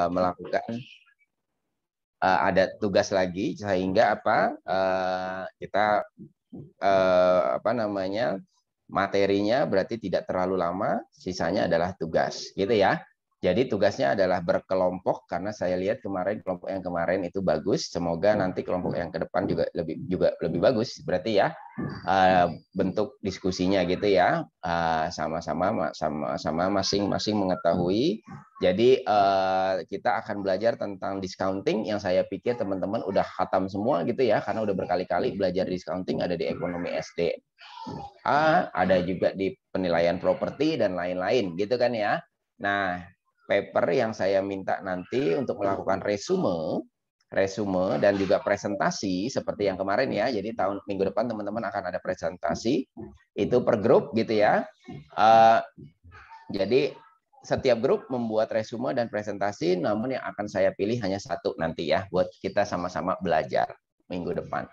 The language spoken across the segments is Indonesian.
melakukan ada tugas lagi sehingga kita materinya berarti tidak terlalu lama, sisanya adalah tugas, gitu ya. Jadi tugasnya adalah berkelompok karena saya lihat kemarin kelompok yang kemarin itu bagus. Semoga nanti kelompok yang ke depan juga lebih bagus. Berarti ya bentuk diskusinya gitu ya, sama-sama masing-masing mengetahui. Jadi kita akan belajar tentang discounting yang saya pikir teman-teman udah khatam semua gitu ya, karena udah berkali-kali belajar discounting, ada di ekonomi SD. Ada juga di penilaian properti dan lain-lain gitu kan ya. Nah, paper yang saya minta nanti untuk melakukan resume dan juga presentasi seperti yang kemarin ya. Jadi minggu depan teman-teman akan ada presentasi itu per grup gitu ya. Jadi setiap grup membuat resume dan presentasi, namun yang akan saya pilih hanya satu nanti ya, buat kita sama-sama belajar minggu depan.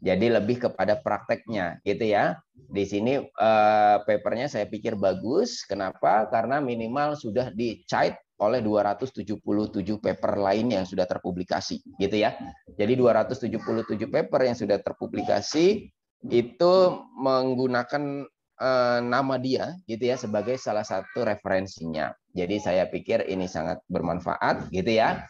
Jadi lebih kepada prakteknya gitu ya. Di sini papernya saya pikir bagus. Kenapa? Karena minimal sudah dicite oleh 277 paper lain yang sudah terpublikasi gitu ya. Jadi 277 paper yang sudah terpublikasi itu menggunakan nama dia gitu ya sebagai salah satu referensinya. Jadi saya pikir ini sangat bermanfaat gitu ya.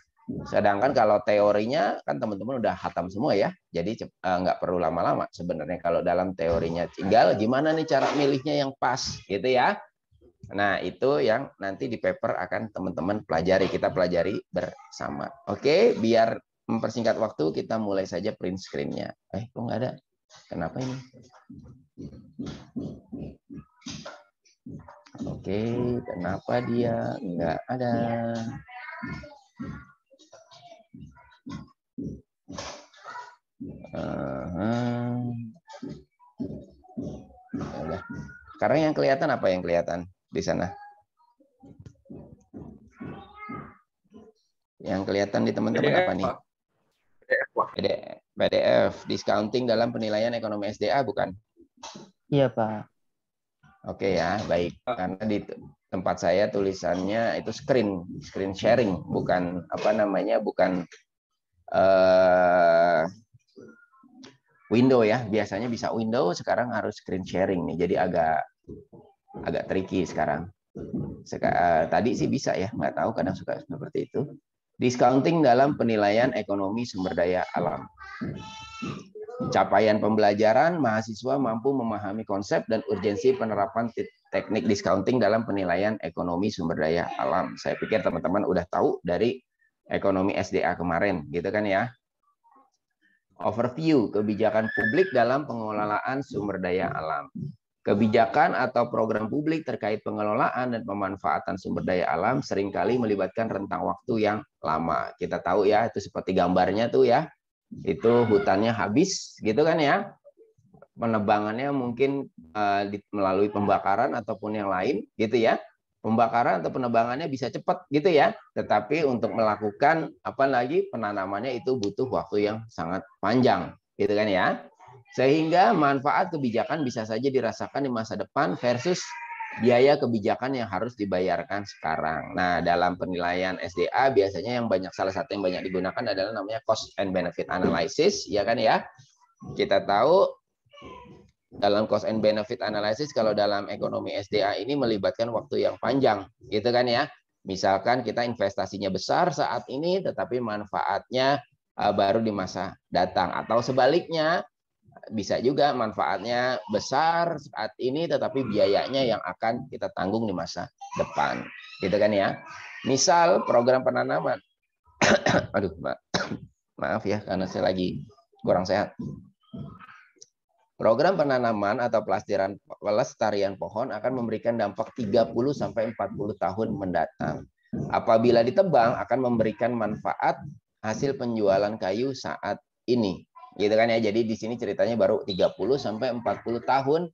Sedangkan kalau teorinya kan teman-teman udah khatam semua ya. Jadi nggak perlu lama-lama sebenarnya kalau dalam teorinya. Tinggal gimana nih cara milihnya yang pas gitu ya. Nah, itu yang nanti di paper akan teman-teman pelajari, kita pelajari bersama. Oke, biar mempersingkat waktu kita mulai saja print screen-nya. Kok nggak ada? Kenapa ini? Oke, kenapa dia nggak ada? Sekarang yang kelihatan apa yang kelihatan di sana? Yang kelihatan di teman-teman apa nih? PDF, discounting dalam penilaian ekonomi SDA bukan? Iya, Pak. Oke ya, baik. Karena di tempat saya tulisannya itu screen sharing, bukan bukan window ya. Biasanya bisa window, sekarang harus screen sharing nih. Jadi agak tricky sekarang. Tadi sih bisa ya, nggak tahu kadang suka seperti itu. Discounting dalam penilaian ekonomi sumber daya alam. Capaian pembelajaran, mahasiswa mampu memahami konsep dan urgensi penerapan teknik discounting dalam penilaian ekonomi sumber daya alam. Saya pikir teman-teman udah tahu dari ekonomi SDA kemarin, gitu kan ya. Overview kebijakan publik dalam pengelolaan sumber daya alam. Kebijakan atau program publik terkait pengelolaan dan pemanfaatan sumber daya alam seringkali melibatkan rentang waktu yang lama. Kita tahu ya, itu seperti gambarnya tuh ya. Itu hutannya habis gitu kan ya. Penebangannya mungkin melalui pembakaran ataupun yang lain gitu ya. Pembakaran atau penebangannya bisa cepat gitu ya. Tetapi untuk melakukan penanamannya itu butuh waktu yang sangat panjang gitu kan ya. Sehingga manfaat kebijakan bisa saja dirasakan di masa depan versus biaya kebijakan yang harus dibayarkan sekarang. Nah, dalam penilaian SDA biasanya salah satu yang banyak digunakan adalah namanya cost and benefit analysis, ya kan ya. Kita tahu dalam cost and benefit analysis kalau dalam ekonomi SDA ini melibatkan waktu yang panjang, gitu kan ya. Misalkan kita investasinya besar saat ini, tetapi manfaatnya baru di masa datang, atau sebaliknya. Bisa juga manfaatnya besar saat ini, tetapi biayanya yang akan kita tanggung di masa depan, gitu kan ya. Misal program penanaman, aduh maaf ya karena saya lagi kurang sehat. Program penanaman atau pelestarian pohon akan memberikan dampak 30-40 tahun mendatang. Apabila ditebang akan memberikan manfaat hasil penjualan kayu saat ini. Gitu kan ya. Jadi di sini ceritanya baru 30-40 tahun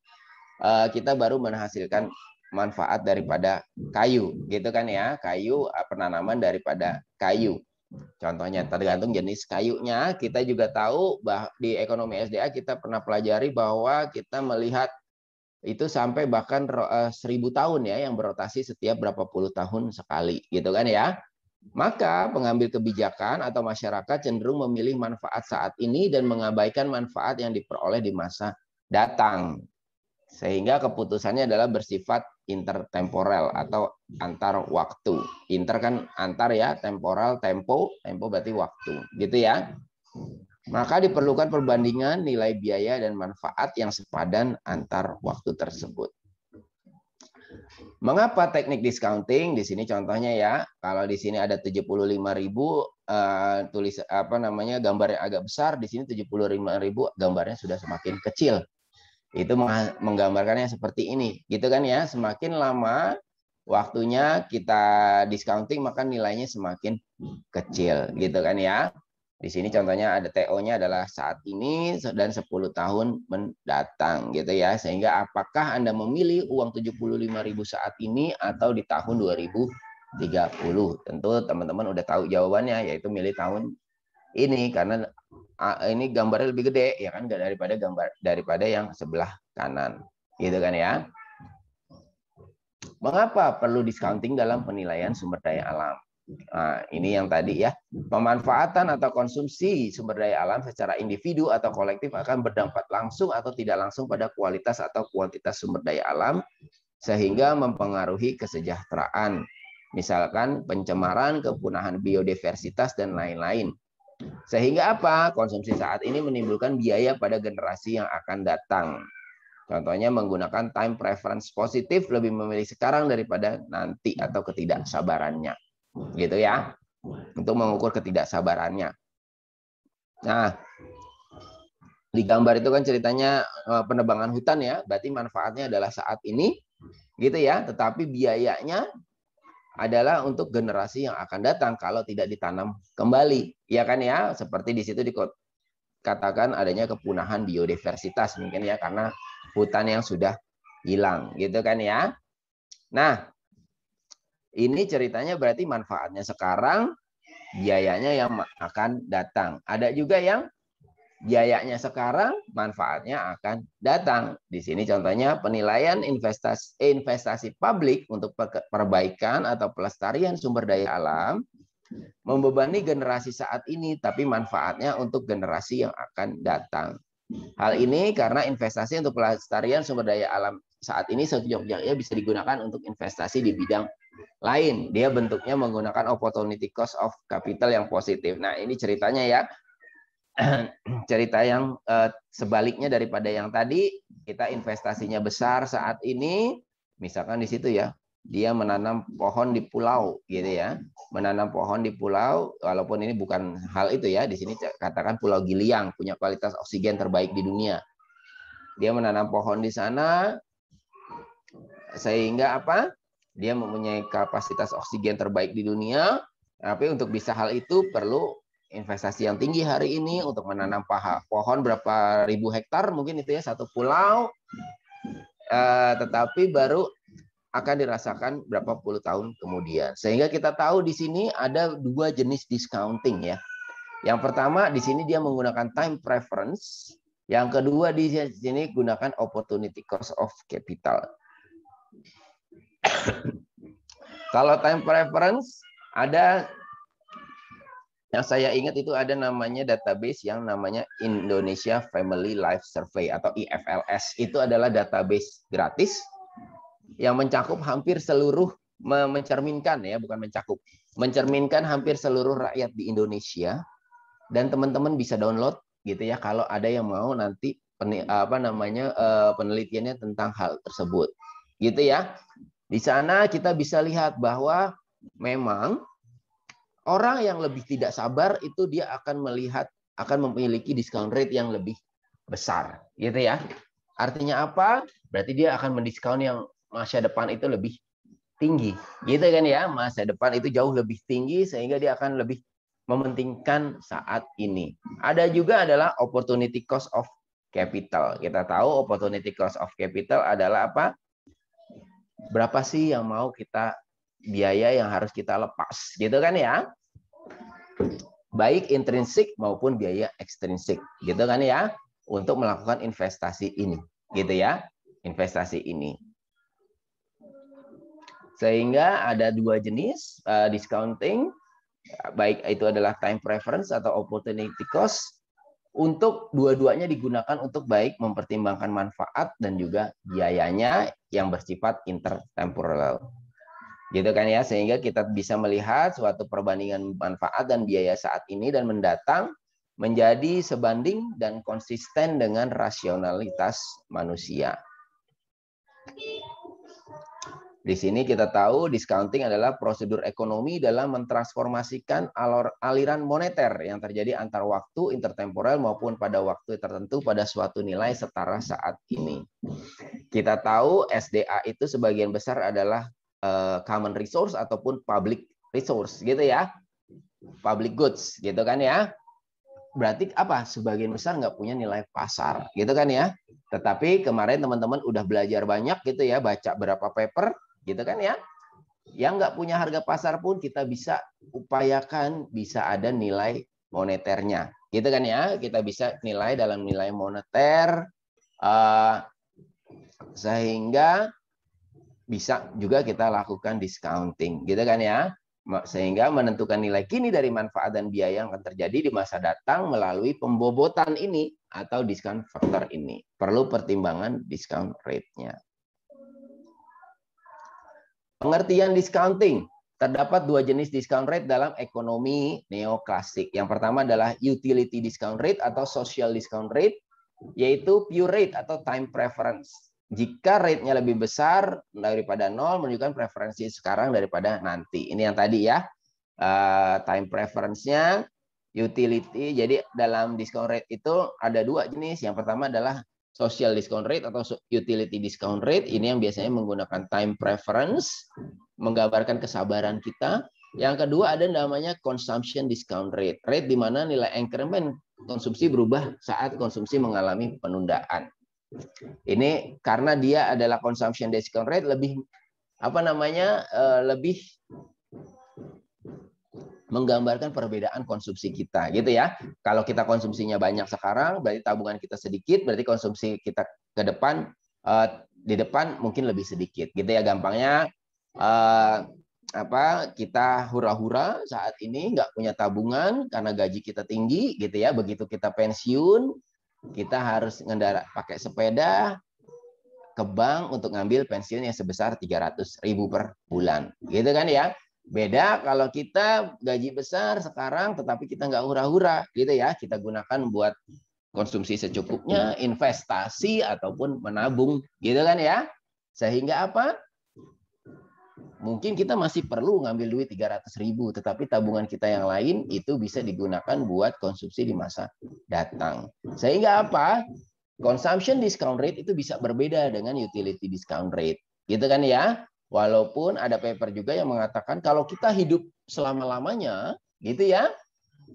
kita baru menghasilkan manfaat daripada kayu, gitu kan ya. Kayu, penanaman daripada kayu. Contohnya tergantung jenis kayunya. Kita juga tahu bahwa di ekonomi SDA kita pernah pelajari bahwa kita melihat itu sampai bahkan 1000 tahun ya yang berotasi setiap berapa puluh tahun sekali, gitu kan ya. Maka pengambil kebijakan atau masyarakat cenderung memilih manfaat saat ini dan mengabaikan manfaat yang diperoleh di masa datang. Sehingga keputusannya adalah bersifat intertemporal atau antar waktu. Inter kan antar ya, temporal, tempo berarti waktu, gitu ya. Maka diperlukan perbandingan nilai biaya dan manfaat yang sepadan antar waktu tersebut. Mengapa teknik discounting? Di sini contohnya ya, kalau di sini ada 75.000 tulis apa namanya gambar yang agak besar, di sini 75.000 gambarnya sudah semakin kecil. Itu menggambarkannya seperti ini, gitu kan ya. Semakin lama waktunya kita discounting maka nilainya semakin kecil, gitu kan ya. Di sini contohnya ada TO-nya adalah saat ini dan 10 tahun mendatang gitu ya. Sehingga apakah Anda memilih uang 75.000 saat ini atau di tahun 2030? Tentu teman-teman udah tahu jawabannya, yaitu milih tahun ini karena ini gambarnya lebih gede ya kan daripada yang sebelah kanan. Gitu kan ya. Mengapa perlu discounting dalam penilaian sumber daya alam? Nah, ini yang tadi ya, pemanfaatan atau konsumsi sumber daya alam secara individu atau kolektif akan berdampak langsung atau tidak langsung pada kualitas atau kuantitas sumber daya alam sehingga mempengaruhi kesejahteraan. Misalkan pencemaran, kepunahan biodiversitas dan lain-lain. Sehingga apa? Konsumsi saat ini menimbulkan biaya pada generasi yang akan datang. Contohnya menggunakan time preference positif, lebih memilih sekarang daripada nanti atau ketidaksabarannya. Gitu ya, untuk mengukur ketidaksabarannya. Nah, di gambar itu kan ceritanya penebangan hutan ya, berarti manfaatnya adalah saat ini, gitu ya. Tetapi biayanya adalah untuk generasi yang akan datang kalau tidak ditanam kembali, ya kan ya. Seperti di situ dikatakan adanya kepunahan biodiversitas mungkin ya karena hutan yang sudah hilang, gitu kan ya. Nah, ini ceritanya berarti manfaatnya sekarang, biayanya yang akan datang. Ada juga yang biayanya sekarang, manfaatnya akan datang. Di sini contohnya penilaian investasi publik untuk perbaikan atau pelestarian sumber daya alam membebani generasi saat ini, tapi manfaatnya untuk generasi yang akan datang. Hal ini karena investasi untuk pelestarian sumber daya alam saat ini sejauh-jauhnya bisa digunakan untuk investasi di bidang lain. Dia bentuknya menggunakan opportunity cost of capital yang positif. Nah, ini ceritanya ya. Cerita yang sebaliknya daripada yang tadi, kita investasinya besar saat ini, misalkan di situ ya, dia menanam pohon di pulau gitu ya. Menanam pohon di pulau, walaupun ini bukan hal itu ya, di sini katakan Pulau Giliang punya kualitas oksigen terbaik di dunia. Dia menanam pohon di sana sehingga apa? Dia mempunyai kapasitas oksigen terbaik di dunia, tapi untuk bisa hal itu perlu investasi yang tinggi hari ini untuk menanam pohon berapa ribu hektar mungkin itu ya satu pulau, tetapi baru akan dirasakan berapa puluh tahun kemudian. Sehingga kita tahu di sini ada dua jenis discounting ya. Yang pertama di sini dia menggunakan time preference, yang kedua di sini gunakan opportunity cost of capital. Kalau time preference ada yang saya ingat itu ada namanya database yang namanya Indonesia Family Life Survey atau IFLS. Itu adalah database gratis yang mencakup hampir seluruh, mencerminkan ya, bukan mencakup, mencerminkan hampir seluruh rakyat di Indonesia. Dan teman-teman bisa download gitu ya kalau ada yang mau nanti penelitiannya tentang hal tersebut. Gitu ya. Di sana kita bisa lihat bahwa memang orang yang lebih tidak sabar itu dia akan memiliki discount rate yang lebih besar, gitu ya. Artinya apa? Berarti dia akan mendiskon yang masa depan itu lebih tinggi, gitu kan ya. Masa depan itu jauh lebih tinggi sehingga dia akan lebih mementingkan saat ini. Ada juga adalah opportunity cost of capital. Kita tahu opportunity cost of capital adalah apa? Berapa sih yang mau kita biaya yang harus kita lepas, gitu kan ya? Baik intrinsik maupun biaya ekstrinsik, gitu kan ya? Untuk melakukan investasi ini, gitu ya? Investasi ini. Sehingga ada dua jenis discounting. baik itu adalah time preference atau opportunity cost, untuk dua-duanya digunakan untuk baik mempertimbangkan manfaat dan juga biayanya yang bersifat intertemporal. Gitu kan ya, sehingga kita bisa melihat suatu perbandingan manfaat dan biaya saat ini dan mendatang menjadi sebanding dan konsisten dengan rasionalitas manusia. Di sini kita tahu discounting adalah prosedur ekonomi dalam mentransformasikan aliran moneter yang terjadi antar waktu intertemporal maupun pada waktu tertentu pada suatu nilai setara saat ini. Kita tahu SDA itu sebagian besar adalah common resource ataupun public resource gitu ya. Public goods gitu kan ya. Berarti apa? Sebagian besar nggak punya nilai pasar gitu kan ya. Tetapi kemarin teman-teman udah belajar banyak gitu ya, baca berapa paper gitu kan ya. Yang nggak punya harga pasar pun kita bisa upayakan bisa ada nilai moneternya gitu kan ya. Kita bisa nilai dalam nilai moneter sehingga bisa juga kita lakukan discounting gitu kan ya, sehingga menentukan nilai kini dari manfaat dan biaya yang akan terjadi di masa datang melalui pembobotan ini atau discount factor ini. Perlu pertimbangan discount rate-nya. Pengertian discounting. Terdapat dua jenis discount rate dalam ekonomi neoklasik. Yang pertama adalah utility discount rate atau social discount rate, yaitu pure rate atau time preference. Jika rate-nya lebih besar daripada 0, menunjukkan preferensi sekarang daripada nanti. Ini yang tadi ya, time preference-nya, utility. Jadi dalam discount rate itu ada dua jenis. Yang pertama adalah social discount rate atau utility discount rate. Ini yang biasanya menggunakan time preference, menggambarkan kesabaran kita. Yang kedua ada namanya consumption discount rate. Rate di mana nilai increment konsumsi berubah saat konsumsi mengalami penundaan. Ini karena dia adalah consumption discount rate lebih lebih menggambarkan perbedaan konsumsi kita gitu ya. Kalau kita konsumsinya banyak sekarang berarti tabungan kita sedikit, berarti konsumsi kita ke depan di depan mungkin lebih sedikit gitu ya. Gampangnya kita hura-hura saat ini nggak punya tabungan karena gaji kita tinggi gitu ya. Begitu kita pensiun kita harus pakai sepeda ke bank untuk ngambil pensiun yang sebesar 300.000 per bulan gitu kan ya. Beda kalau kita gaji besar sekarang tetapi kita nggak hura-hura gitu ya, kita gunakan buat konsumsi secukupnya, investasi ataupun menabung gitu kan ya. Sehingga apa? Mungkin kita masih perlu ngambil duit 300.000, tetapi tabungan kita yang lain itu bisa digunakan buat konsumsi di masa datang. Sehingga apa? Consumption discount rate itu bisa berbeda dengan utility discount rate. Gitu kan ya? Walaupun ada paper juga yang mengatakan kalau kita hidup selama-lamanya, gitu ya,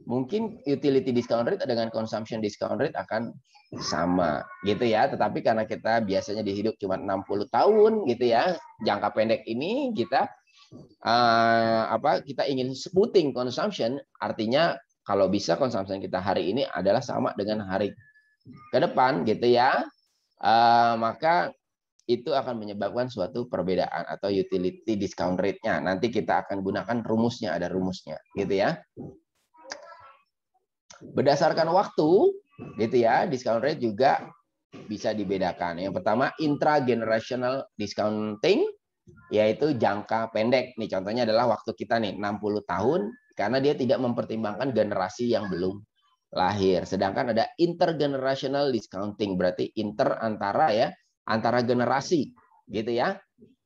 mungkin utility discount rate dengan consumption discount rate akan sama, gitu ya. Tetapi karena kita biasanya dihidup cuma 60 tahun, gitu ya, jangka pendek ini kita kita ingin smoothing consumption, artinya kalau bisa consumption kita hari ini adalah sama dengan hari ke depan, gitu ya, maka itu akan menyebabkan suatu perbedaan atau utility discount rate-nya. Nanti kita akan gunakan rumusnya, ada rumusnya, gitu ya. Berdasarkan waktu, gitu ya, discount rate juga bisa dibedakan. Yang pertama, intragenerational discounting, yaitu jangka pendek. Nih contohnya adalah waktu kita nih 60 tahun, karena dia tidak mempertimbangkan generasi yang belum lahir. Sedangkan ada intergenerational discounting, berarti antara generasi gitu ya.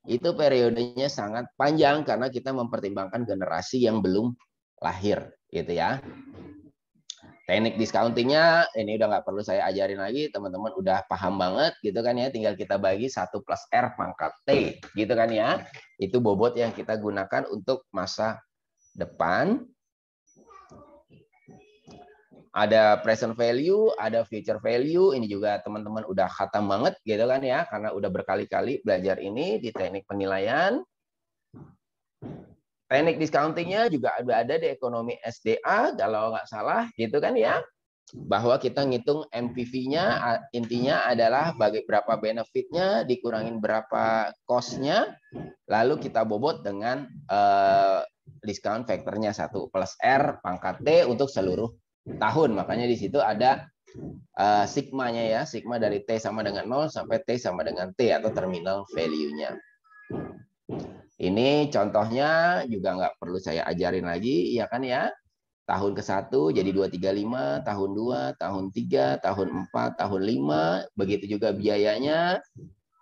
Itu periodenya sangat panjang karena kita mempertimbangkan generasi yang belum lahir gitu ya. Teknik discountingnya ini udah nggak perlu saya ajarin lagi, teman-teman udah paham banget gitu kan ya. Tinggal kita bagi 1 + R pangkat T gitu kan ya. Itu bobot yang kita gunakan untuk masa depan. Ada present value, ada future value. Ini juga teman-teman udah khatam banget gitu kan ya, karena udah berkali-kali belajar ini di teknik penilaian. Teknik discountingnya juga ada di ekonomi SDA kalau nggak salah gitu kan ya, bahwa kita ngitung MPV-nya, intinya adalah berapa benefitnya dikurangin berapa cost-nya, lalu kita bobot dengan discount faktornya 1 plus R pangkat T untuk seluruh tahun. Makanya di situ ada sigmanya ya, sigma dari T sama dengan 0 sampai T sama dengan T atau terminal value-nya. Ini contohnya juga nggak perlu saya ajarin lagi, ya kan ya. Tahun ke-1 jadi 235, tahun 2, tahun 3, tahun 4, tahun 5, begitu juga biayanya.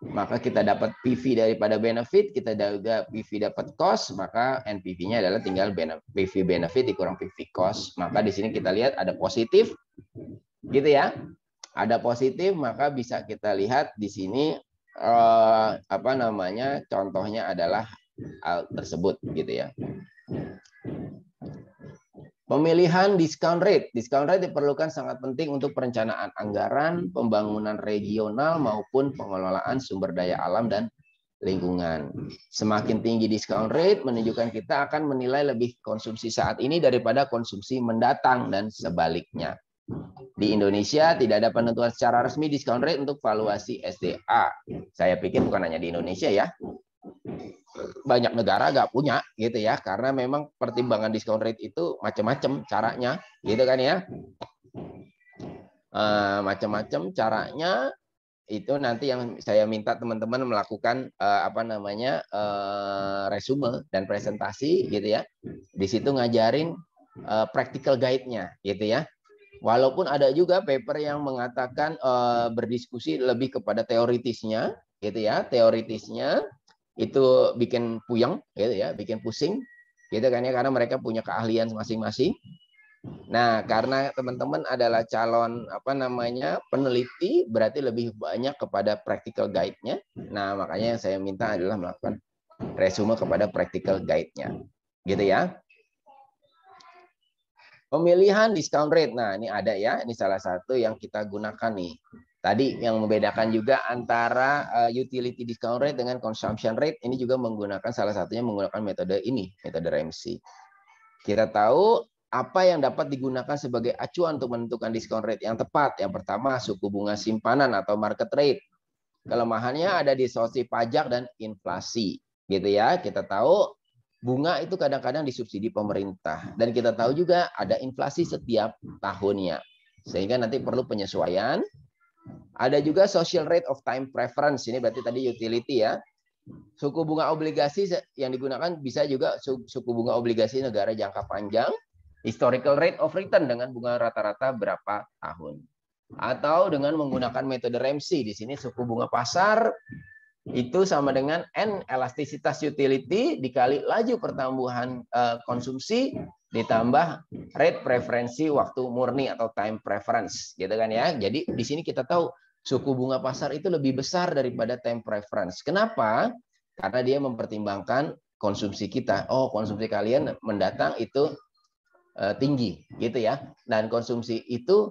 Maka kita dapat PV daripada benefit, kita juga PV dapat cost, maka NPV-nya adalah tinggal PV benefit dikurang PV cost. Maka di sini kita lihat ada positif, gitu ya. Ada positif, maka bisa kita lihat di sini contohnya adalah hal tersebut, gitu ya. Pemilihan discount rate. Discount rate diperlukan sangat penting untuk perencanaan anggaran, pembangunan regional, maupun pengelolaan sumber daya alam dan lingkungan. Semakin tinggi discount rate, menunjukkan kita akan menilai lebih konsumsi saat ini daripada konsumsi mendatang dan sebaliknya. Di Indonesia tidak ada penentuan secara resmi discount rate untuk valuasi SDA. Saya pikir bukan hanya di Indonesia ya. Banyak negara nggak punya gitu ya, karena memang pertimbangan discount rate itu macam-macam caranya gitu kan ya. Macam-macam caranya itu nanti yang saya minta teman-teman melakukan resume dan presentasi gitu ya. Di situ ngajarin practical guide-nya gitu ya. Walaupun ada juga paper yang mengatakan berdiskusi lebih kepada teoritisnya gitu ya, teoritisnya itu bikin puyeng gitu ya, bikin pusing gitu kan ya, karena mereka punya keahlian masing-masing. Nah, karena teman-teman adalah calon peneliti, berarti lebih banyak kepada practical guide-nya. Nah, makanya yang saya minta adalah melakukan resume kepada practical guide-nya. Gitu ya. Pemilihan discount rate. Nah, ini ada ya, ini salah satu yang kita gunakan nih. Tadi yang membedakan juga antara utility discount rate dengan consumption rate, ini juga menggunakan salah satunya menggunakan metode ini, metode Ramsey. Kita tahu apa yang dapat digunakan sebagai acuan untuk menentukan discount rate yang tepat. Yang pertama, suku bunga simpanan atau market rate. Kelemahannya ada di distorsi pajak dan inflasi. Gitu ya. Kita tahu bunga itu kadang-kadang disubsidi pemerintah. Dan kita tahu juga ada inflasi setiap tahunnya. Sehingga nanti perlu penyesuaian. Ada juga social rate of time preference. Ini berarti tadi utility ya. Suku bunga obligasi yang digunakan bisa juga suku bunga obligasi negara jangka panjang. Historical rate of return dengan bunga rata-rata berapa tahun. Atau dengan menggunakan metode Ramsey. Di sini suku bunga pasar itu sama dengan N elastisitas utility dikali laju pertumbuhan konsumsi ditambah rate preferensi waktu murni atau time preference gitu kan ya. Jadi di sini kita tahu suku bunga pasar itu lebih besar daripada time preference. Kenapa? Karena dia mempertimbangkan konsumsi kita. Oh, konsumsi kalian mendatang itu tinggi gitu ya. Dan konsumsi itu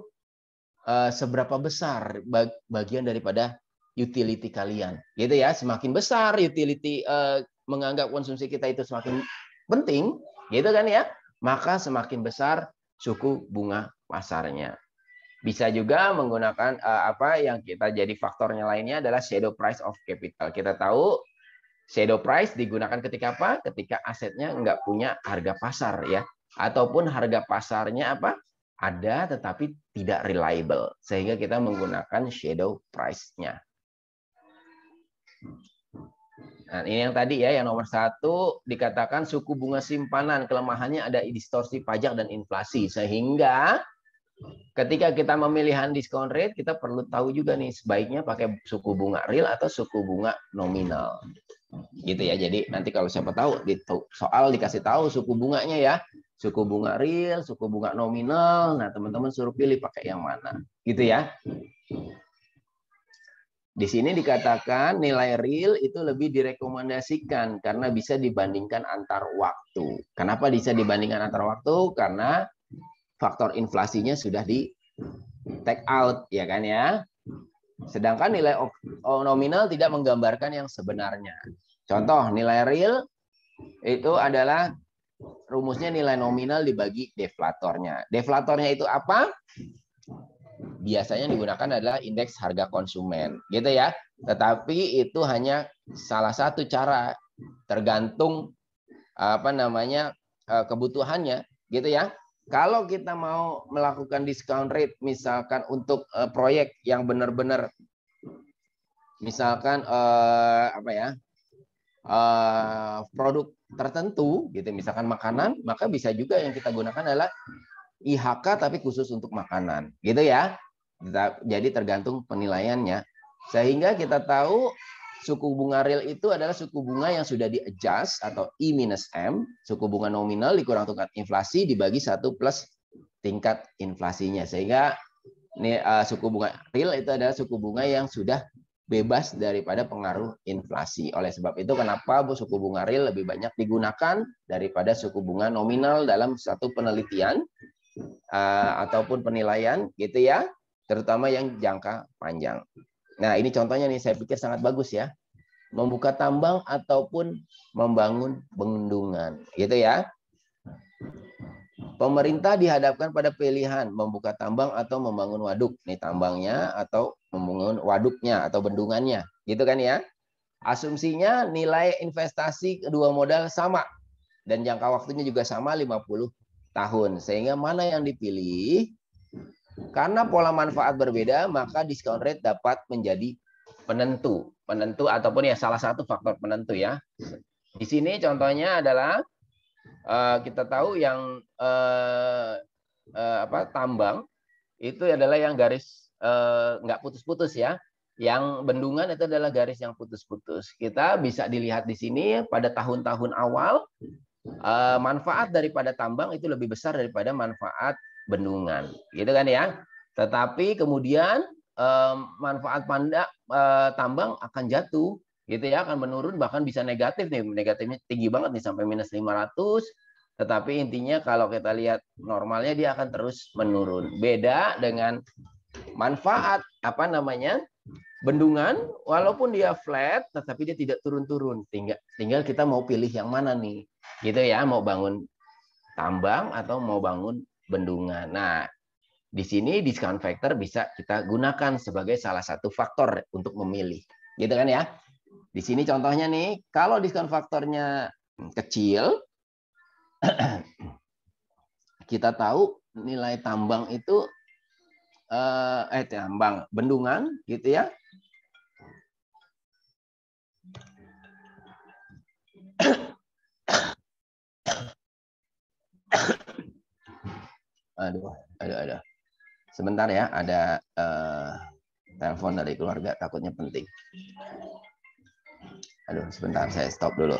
seberapa besar bagian daripada utility kalian gitu ya. Semakin besar utility menganggap konsumsi kita itu semakin penting gitu kan ya, maka semakin besar suku bunga pasarnya. Bisa juga menggunakan yang kita jadi faktornya lainnya adalah shadow price of capital. Kita tahu shadow price digunakan ketika apa? Ketika asetnya nggak punya harga pasar ya, ataupun harga pasarnya ada tetapi tidak reliable, sehingga kita menggunakan shadow price-nya. Nah, ini yang tadi ya, yang nomor 1 dikatakan suku bunga simpanan, kelemahannya ada distorsi pajak dan inflasi, sehingga ketika kita memilihan discount rate, kita perlu tahu juga nih sebaiknya pakai suku bunga real atau suku bunga nominal. Gitu ya. Jadi nanti kalau siapa tahu di soal dikasih tahu suku bunganya ya, suku bunga real, suku bunga nominal. Nah, teman-teman suruh pilih pakai yang mana. Gitu ya. Di sini dikatakan nilai real itu lebih direkomendasikan karena bisa dibandingkan antar waktu. Kenapa bisa dibandingkan antar waktu? Karena faktor inflasinya sudah di take out, ya kan ya. Sedangkan nilai nominal tidak menggambarkan yang sebenarnya. Contoh, nilai real itu adalah rumusnya nilai nominal dibagi deflatornya. Deflatornya itu apa? Biasanya digunakan adalah indeks harga konsumen, gitu ya. Tetapi itu hanya salah satu cara, tergantung kebutuhannya, gitu ya. Kalau kita mau melakukan discount rate, misalkan untuk proyek yang benar-benar, misalkan produk tertentu, gitu, misalkan makanan, maka bisa juga yang kita gunakan adalah IHK tapi khusus untuk makanan, gitu ya. Jadi tergantung penilaiannya. Sehingga kita tahu suku bunga real itu adalah suku bunga yang sudah di-adjust atau I-M, suku bunga nominal dikurang tingkat inflasi dibagi 1 plus tingkat inflasinya. Sehingga ini, suku bunga real itu adalah suku bunga yang sudah bebas daripada pengaruh inflasi. Oleh sebab itu kenapa suku bunga real lebih banyak digunakan daripada suku bunga nominal dalam satu penelitian ataupun penilaian, gitu ya, terutama yang jangka panjang. Nah, ini contohnya nih, saya pikir sangat bagus ya. Membuka tambang ataupun membangun bendungan, gitu ya. Pemerintah dihadapkan pada pilihan membuka tambang atau membangun waduk. Nih tambangnya atau membangun waduknya atau bendungannya, gitu kan ya. Asumsinya nilai investasi kedua modal sama dan jangka waktunya juga sama 50 tahun. Sehingga mana yang dipilih? Karena pola manfaat berbeda, maka discount rate dapat menjadi penentu ataupun ya salah satu faktor penentu ya. Di sini contohnya adalah kita tahu yang tambang itu adalah yang garis nggak putus-putus ya. Yang bendungan itu adalah garis yang putus-putus. Kita bisa dilihat di sini pada tahun-tahun awal manfaat daripada tambang itu lebih besar daripada manfaat bendungan, gitu kan ya. Tetapi kemudian manfaat tambang akan jatuh, gitu ya, akan menurun, bahkan bisa negatif nih, negatifnya tinggi banget nih sampai minus 500. Tetapi intinya kalau kita lihat normalnya dia akan terus menurun. Beda dengan manfaat bendungan, walaupun dia flat, tetapi dia tidak turun-turun. Tinggal kita mau pilih yang mana nih, gitu ya, mau bangun tambang atau mau bangun bendungan. Nah, di sini discount factor bisa kita gunakan sebagai salah satu faktor untuk memilih, gitu kan ya. Di sini contohnya nih, kalau discount faktornya kecil, kita tahu nilai tambang itu bendungan, gitu ya. Aduh. Sebentar ya, ada telepon dari keluarga, takutnya penting. Aduh, sebentar, saya stop dulu.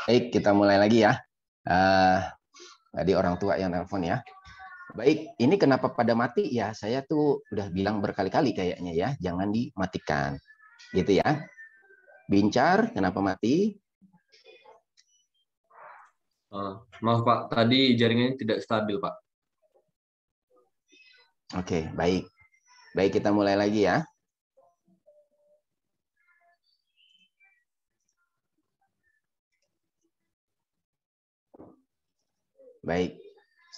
Baik, kita mulai lagi ya. Tadi orang tua yang telepon ya. Baik, ini kenapa pada mati ya? Saya tuh udah bilang berkali-kali kayaknya ya, jangan dimatikan, gitu ya. Bincar, kenapa mati? Maaf Pak, tadi jaringannya tidak stabil Pak. Oke, baik. Baik, kita mulai lagi ya. Baik,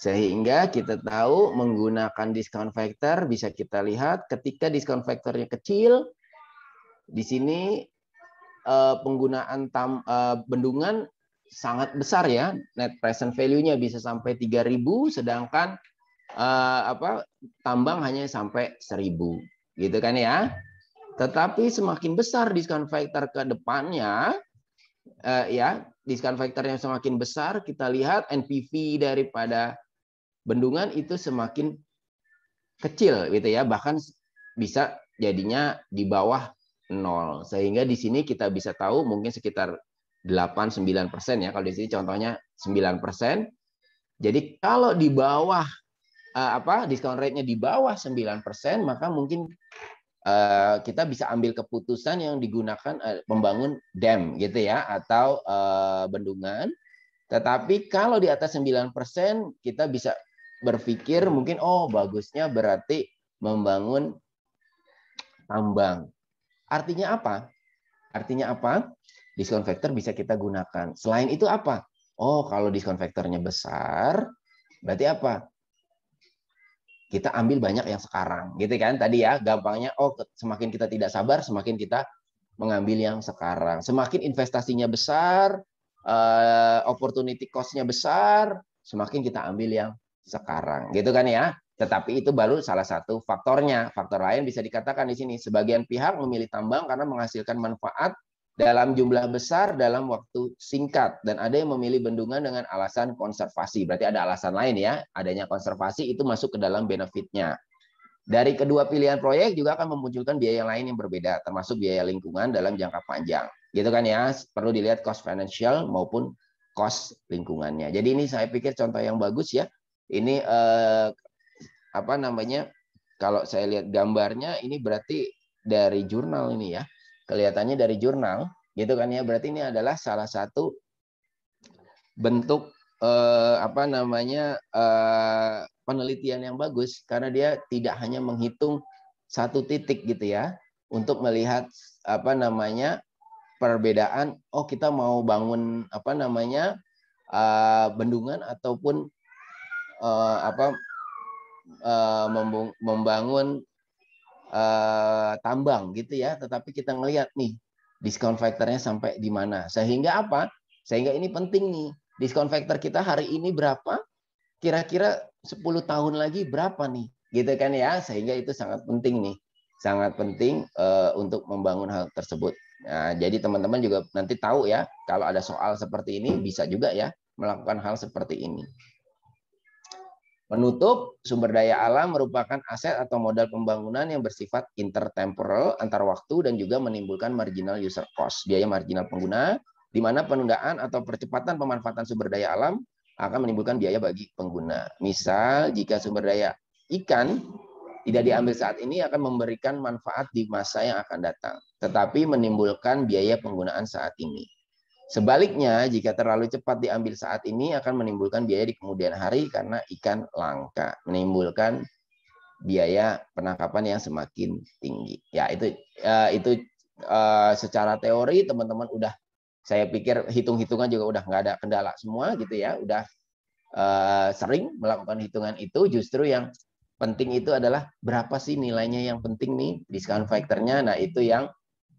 sehingga kita tahu menggunakan discount factor bisa kita lihat ketika discount factornya kecil, di sini penggunaan bendungan sangat besar ya, net present value-nya bisa sampai 3.000, sedangkan tambang hanya sampai 1.000, gitu kan ya. Tetapi semakin besar discount factor ke depannya, ya discount factor-nya semakin besar, kita lihat NPV daripada bendungan itu semakin kecil gitu ya, bahkan bisa jadinya di bawah 0. Sehingga di sini kita bisa tahu mungkin sekitar 8-9% ya. Kalau di sini contohnya 9%. Jadi kalau di bawah discount rate-nya di bawah 9%, maka mungkin kita bisa ambil keputusan yang digunakan membangun dam gitu ya, atau bendungan. Tetapi kalau di atas 9%, kita bisa berpikir mungkin bagusnya berarti membangun tambang. Artinya apa? Discount factor bisa kita gunakan. Selain itu apa? Kalau discount factornya besar, berarti apa? Kita ambil banyak yang sekarang, gitu kan? Tadi ya, gampangnya, semakin kita tidak sabar, semakin kita mengambil yang sekarang. Semakin investasinya besar, opportunity cost-nya besar, semakin kita ambil yang sekarang, gitu kan ya? Tetapi itu baru salah satu faktornya. Faktor lain bisa dikatakan di sini, sebagian pihak memilih tambang karena menghasilkan manfaat dalam jumlah besar dalam waktu singkat, dan ada yang memilih bendungan dengan alasan konservasi. Berarti ada alasan lain ya, adanya konservasi itu masuk ke dalam benefitnya. Dari kedua pilihan proyek juga akan memunculkan biaya lain yang berbeda, termasuk biaya lingkungan dalam jangka panjang. Gitu kan ya, perlu dilihat cost financial maupun cost lingkungannya. Jadi ini saya pikir contoh yang bagus ya. Ini kalau saya lihat gambarnya ini berarti dari jurnal ini ya. Kelihatannya dari jurnal, gitu kan ya. Berarti ini adalah salah satu bentuk penelitian yang bagus, karena dia tidak hanya menghitung satu titik gitu ya, untuk melihat perbedaan. Kita mau bangun bendungan ataupun membangun tambang gitu ya, tetapi kita ngelihat nih discount factor-nya sampai di mana. Sehingga apa? Sehingga ini penting nih. Discount factor kita hari ini berapa? Kira-kira 10 tahun lagi berapa nih? Gitu kan ya. Sehingga itu sangat penting nih. Sangat penting untuk membangun hal tersebut. Nah, jadi teman-teman juga nanti tahu ya, kalau ada soal seperti ini bisa juga ya melakukan hal seperti ini. Penutup, sumber daya alam merupakan aset atau modal pembangunan yang bersifat intertemporal, antar waktu, dan juga menimbulkan marginal user cost, biaya marginal pengguna, di mana penundaan atau percepatan pemanfaatan sumber daya alam akan menimbulkan biaya bagi pengguna. Misal, jika sumber daya ikan tidak diambil saat ini akan memberikan manfaat di masa yang akan datang, tetapi menimbulkan biaya penggunaan saat ini. Sebaliknya, jika terlalu cepat diambil saat ini akan menimbulkan biaya di kemudian hari karena ikan langka, menimbulkan biaya penangkapan yang semakin tinggi. Ya, itu secara teori teman-teman udah, saya pikir hitung-hitungan juga udah nggak ada kendala semua gitu ya, udah sering melakukan hitungan itu. Justru yang penting itu adalah berapa sih nilainya yang penting nih, discount factor-nya. Nah, itu yang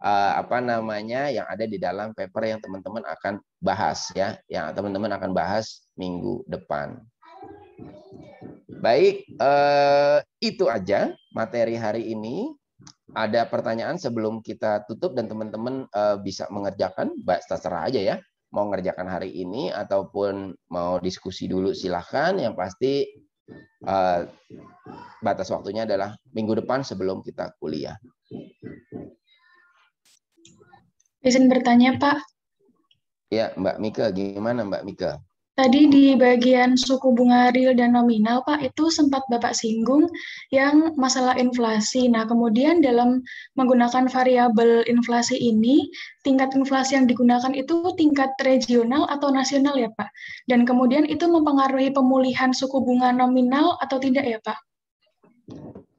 yang ada di dalam paper yang teman-teman akan bahas ya, yang teman-teman akan bahas minggu depan. Baik, itu aja materi hari ini. Ada pertanyaan sebelum kita tutup dan teman-teman bisa mengerjakan, terserah aja ya, mau ngerjakan hari ini ataupun mau diskusi dulu silahkan. Yang pasti batas waktunya adalah minggu depan sebelum kita kuliah. Izin bertanya, Pak. Ya, Mbak Mika, gimana Mbak Mika? Tadi di bagian suku bunga real dan nominal, Pak, itu sempat Bapak singgung yang masalah inflasi. Nah, kemudian dalam menggunakan variabel inflasi ini, tingkat inflasi yang digunakan itu tingkat regional atau nasional ya, Pak? Dan kemudian itu mempengaruhi pemulihan suku bunga nominal atau tidak ya, Pak?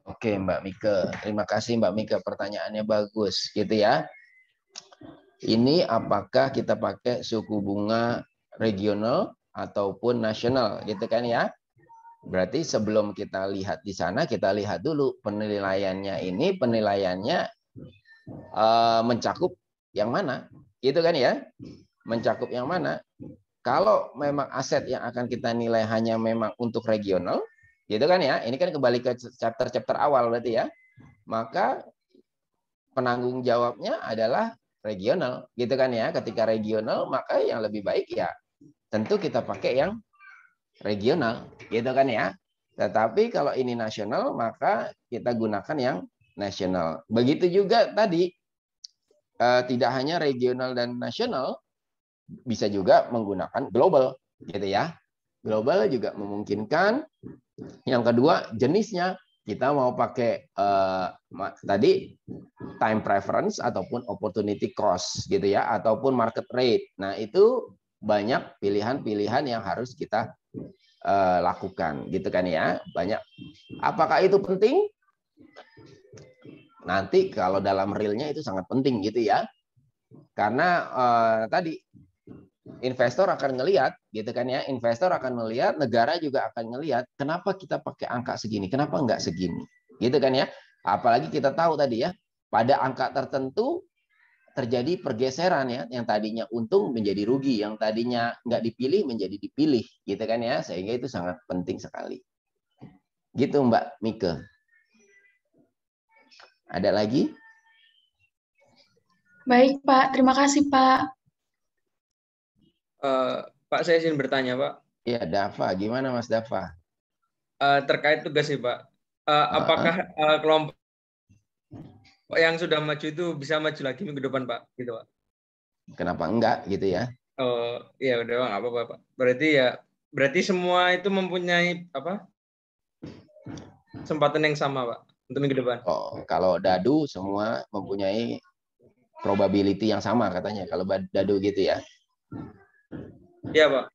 Oke, Mbak Mika. Terima kasih Mbak Mika, pertanyaannya bagus gitu ya. Ini apakah kita pakai suku bunga regional ataupun nasional gitu kan ya. Berarti sebelum kita lihat di sana, kita lihat dulu penilaiannya ini, penilaiannya mencakup yang mana gitu kan ya. Mencakup yang mana. Kalau memang aset yang akan kita nilai hanya memang untuk regional gitu kan ya, ini kan kembali ke chapter awal berarti ya, maka penanggung jawabnya adalah regional, gitu kan ya. Ketika regional, maka yang lebih baik ya tentu kita pakai yang regional, gitu kan ya. Tetapi kalau ini nasional, maka kita gunakan yang nasional. Begitu juga tadi, tidak hanya regional dan nasional, bisa juga menggunakan global, gitu ya. Global juga memungkinkan. Yang kedua, jenisnya. Kita mau pakai tadi time preference ataupun opportunity cost, gitu ya, ataupun market rate. Nah, itu banyak pilihan-pilihan yang harus kita lakukan, gitu kan ya. Banyak. Apakah itu penting? Nanti kalau dalam realnya itu sangat penting, gitu ya. Karena tadi investor akan ngelihat, gitu kan ya. Investor akan melihat, negara juga akan ngelihat, kenapa kita pakai angka segini, kenapa enggak segini, gitu kan ya. Apalagi kita tahu tadi ya, pada angka tertentu terjadi pergeseran ya, yang tadinya untung menjadi rugi, yang tadinya nggak dipilih menjadi dipilih, gitu kan ya. Sehingga itu sangat penting sekali. Gitu Mbak Mika. Ada lagi? Baik, Pak. Terima kasih, Pak. Pak, saya izin bertanya, Pak. Ya, Dava. Gimana Mas Dava? Terkait tugas sih, Pak. Apakah kelompok yang sudah maju itu bisa maju lagi minggu depan, Pak? Gitu, Pak. Kenapa enggak, gitu ya? Oh, ya udah, Bang, apa-apa, Pak. Berarti semua itu mempunyai kesempatan yang sama, Pak, untuk minggu depan. Oh, kalau dadu semua mempunyai probability yang sama katanya. Kalau dadu gitu ya. Iya, Pak.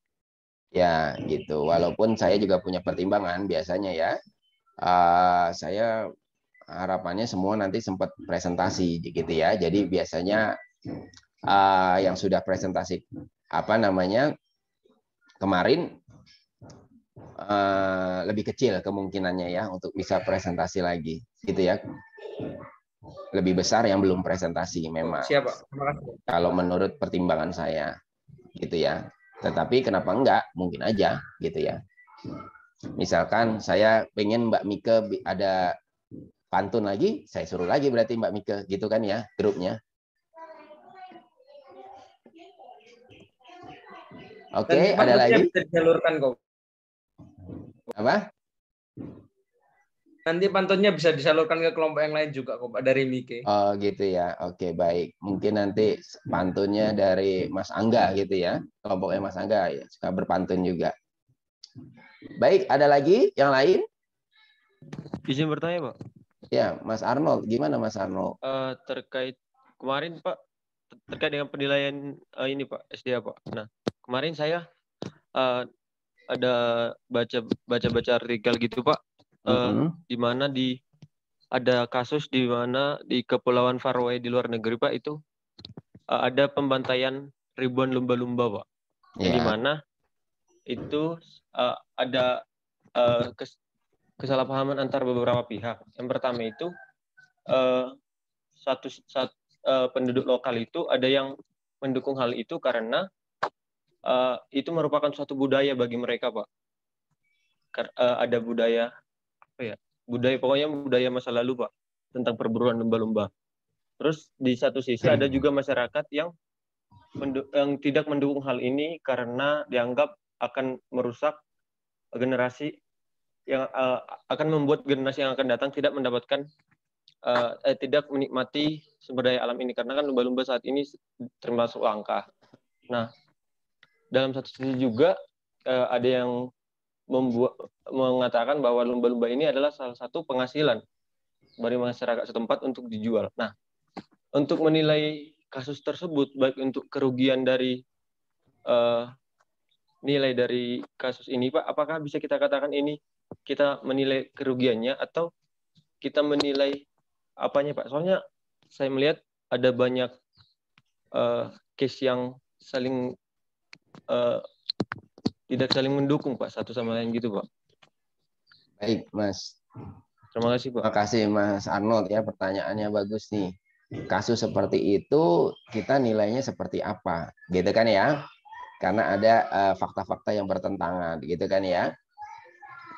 Ya, gitu. Walaupun saya juga punya pertimbangan biasanya ya. Saya harapannya semua nanti sempat presentasi gitu ya. Jadi biasanya yang sudah presentasi kemarin lebih kecil kemungkinannya ya untuk bisa presentasi lagi gitu ya. Lebih besar yang belum presentasi memang. Siap, Pak. Terima kasih. Kalau menurut pertimbangan saya gitu ya. Tetapi kenapa enggak? Mungkin aja gitu ya. Misalkan saya pengen Mbak Mika ada pantun lagi, saya suruh lagi berarti Mbak Mika gitu kan ya grupnya. Oke, ada lagi? Bisa disalurkan kok. Apa? Nanti pantunnya bisa disalurkan ke kelompok yang lain juga kok, Pak, dari Mike. Oh gitu ya. Oke, baik. Mungkin nanti pantunnya dari Mas Angga gitu ya. Kelompoknya Mas Angga ya, suka berpantun juga. Baik, ada lagi yang lain? Izin bertanya, Pak. Ya, Mas Arnold. Gimana Mas Arnold? Terkait kemarin, Pak, terkait dengan penilaian ini, Pak, SDA, Pak. Nah, kemarin saya ada baca artikel gitu, Pak. Di mana ada kasus di mana di Kepulauan Faroe di luar negeri, Pak, itu ada pembantaian ribuan lumba-lumba, Pak. Ya. Di mana itu ada kesalahpahaman antar beberapa pihak. Yang pertama itu penduduk lokal itu ada yang mendukung hal itu karena itu merupakan suatu budaya bagi mereka, Pak. Ada budaya budaya masa lalu, Pak, tentang perburuan lumba-lumba. Terus di satu sisi ada juga masyarakat yang tidak mendukung hal ini karena dianggap akan merusak generasi yang akan membuat generasi yang akan datang tidak mendapatkan tidak menikmati sumber daya alam ini karena kan lumba-lumba saat ini termasuk langka. Nah, dalam satu sisi juga ada yang mengatakan bahwa lumba-lumba ini adalah salah satu penghasilan dari masyarakat setempat untuk dijual. Nah, untuk menilai kasus tersebut, baik untuk kerugian dari nilai dari kasus ini, Pak, apakah bisa kita katakan ini kita menilai kerugiannya atau kita menilai apanya, Pak? Soalnya saya melihat ada banyak case yang saling tidak saling mendukung, Pak, satu sama lain gitu, Pak. Baik, Mas. Terima kasih, Pak. Terima kasih, Mas Arnold ya, pertanyaannya bagus nih. Kasus seperti itu kita nilainya seperti apa, gitu kan ya? Karena ada fakta-fakta yang bertentangan, gitu kan ya?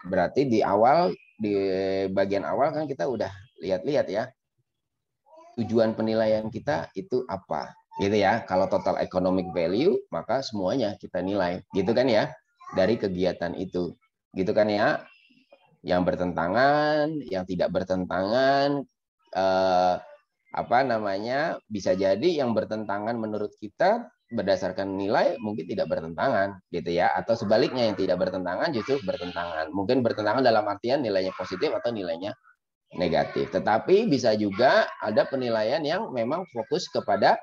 Berarti di bagian awal kan kita udah lihat-lihat ya. Tujuan penilaian kita itu apa, gitu ya. Kalau total economic value, maka semuanya kita nilai, gitu kan ya, dari kegiatan itu, gitu kan ya. Yang bertentangan, yang tidak bertentangan, bisa jadi yang bertentangan menurut kita berdasarkan nilai mungkin tidak bertentangan, gitu ya. Atau sebaliknya, yang tidak bertentangan justru bertentangan. Mungkin bertentangan dalam artian nilainya positif atau nilainya negatif. Tetapi bisa juga ada penilaian yang memang fokus kepada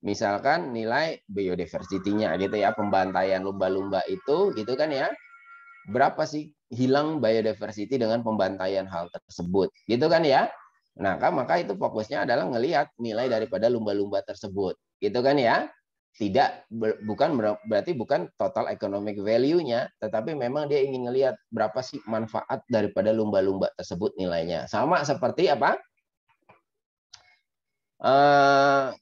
misalkan nilai biodiversity-nya gitu ya, pembantaian lumba-lumba itu gitu kan ya. Berapa sih hilang biodiversity dengan pembantaian hal tersebut gitu kan ya. Nah, maka itu fokusnya adalah ngelihat nilai daripada lumba-lumba tersebut gitu kan ya. Berarti bukan total economic value-nya, tetapi memang dia ingin ngelihat berapa sih manfaat daripada lumba-lumba tersebut nilainya. Sama seperti apa?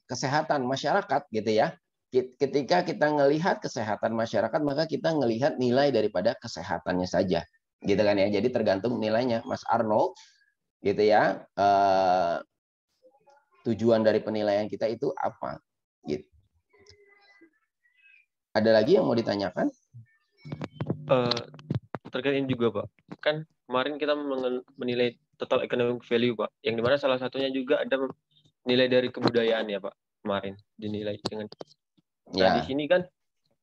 Kesehatan masyarakat gitu ya. Ketika kita ngelihat kesehatan masyarakat, maka kita ngelihat nilai daripada kesehatannya saja. Gitu kan ya. Jadi tergantung nilainya. Mas Arnold gitu ya. Tujuan dari penilaian kita itu apa? Gitu. Ada lagi yang mau ditanyakan? Terkait ini juga, Pak. Kan kemarin kita menilai total economic value, Pak. Yang dimana salah satunya juga ada nilai dari kebudayaan ya, Pak. Kemarin dinilai dengan. Nah, di sini kan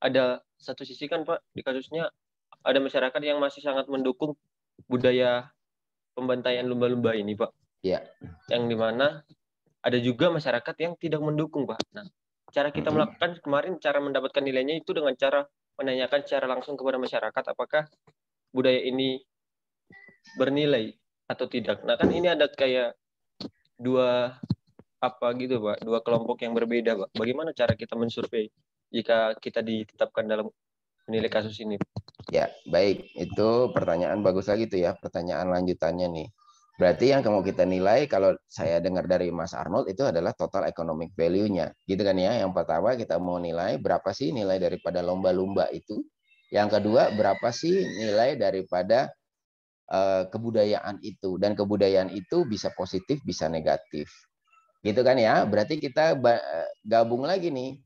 ada satu sisi kan, Pak, di kasusnya ada masyarakat yang masih sangat mendukung budaya pembantaian lumba-lumba ini, Pak. Ya. Yang dimana ada juga masyarakat yang tidak mendukung, Pak. Nah, cara kita melakukan kemarin, cara mendapatkan nilainya itu dengan cara menanyakan secara langsung kepada masyarakat apakah budaya ini bernilai atau tidak. Nah, kan ini ada kayak dua kelompok yang berbeda, Pak. Bagaimana cara kita mensurvei jika kita ditetapkan dalam menilai kasus ini? Ya, baik. Itu pertanyaan bagus lagi tuh ya, pertanyaan lanjutannya nih. Berarti yang mau kita nilai, kalau saya dengar dari Mas Arnold, itu adalah total economic value-nya. Gitu kan ya. Yang pertama kita mau nilai berapa sih nilai daripada lomba-lomba itu. Yang kedua, berapa sih nilai daripada kebudayaan itu. Dan kebudayaan itu bisa positif, bisa negatif. Gitu kan ya. Berarti kita gabung lagi nih.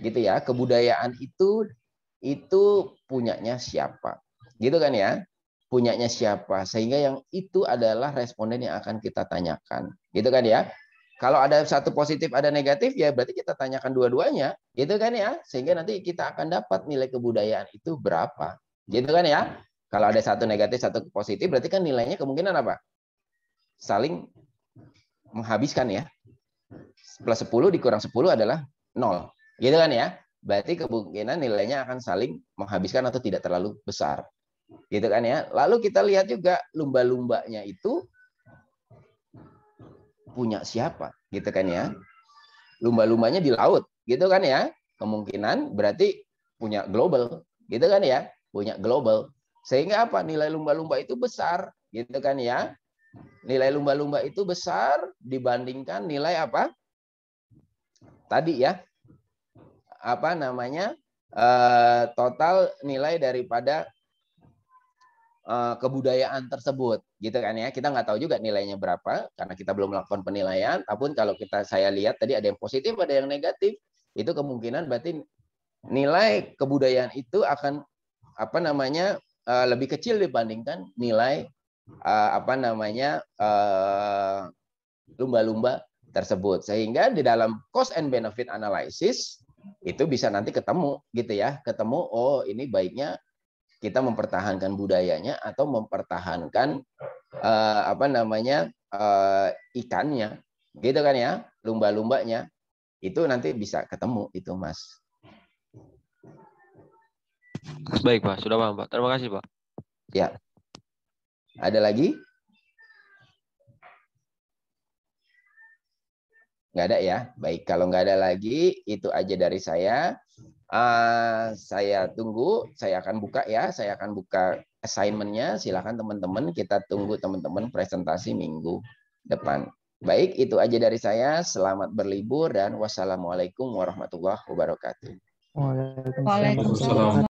Gitu ya. Kebudayaan itu punyanya siapa. Gitu kan ya. Punyanya siapa, sehingga yang itu adalah responden yang akan kita tanyakan, gitu kan ya. Kalau ada satu positif ada negatif, ya berarti kita tanyakan dua-duanya, gitu kan ya, sehingga nanti kita akan dapat nilai kebudayaan itu berapa, gitu kan ya. Kalau ada satu negatif satu positif, berarti kan nilainya kemungkinan apa, saling menghabiskan ya. Plus 10 dikurang 10 adalah 0, gitu kan ya. Berarti kemungkinan nilainya akan saling menghabiskan atau tidak terlalu besar. Gitu kan ya. Lalu kita lihat juga lumba-lumbanya itu punya siapa, gitu kan ya. Lumba-lumbanya di laut, gitu kan ya. Kemungkinan berarti punya global, gitu kan ya. Punya global. Sehingga apa? Nilai lumba-lumba itu besar, gitu kan ya. Nilai lumba-lumba itu besar dibandingkan nilai apa? Tadi ya. Apa namanya? Total nilai daripada kebudayaan tersebut, gitu kan ya. Kita nggak tahu juga nilainya berapa karena kita belum melakukan penilaian. Apapun kalau saya lihat tadi ada yang positif, ada yang negatif, itu kemungkinan berarti nilai kebudayaan itu akan lebih kecil dibandingkan nilai lumba-lumba tersebut. Sehingga di dalam cost and benefit analysis itu bisa nanti ketemu, gitu ya. Ketemu, oh ini baiknya kita mempertahankan budayanya atau mempertahankan ikannya, gitu kan ya, lumba-lumbanya. Itu nanti bisa ketemu itu, Mas. Baik, Pak. Sudah paham, Pak. Terima kasih, Pak. Ya. Ada lagi? Nggak ada ya? Baik, kalau nggak ada lagi, itu aja dari saya. Saya tunggu, saya akan buka ya, saya akan buka assignment-nya. Silakan teman-teman, kita tunggu teman-teman presentasi minggu depan. Baik, itu aja dari saya. Selamat berlibur dan wassalamualaikum warahmatullahi wabarakatuh. Waalaikumsalam.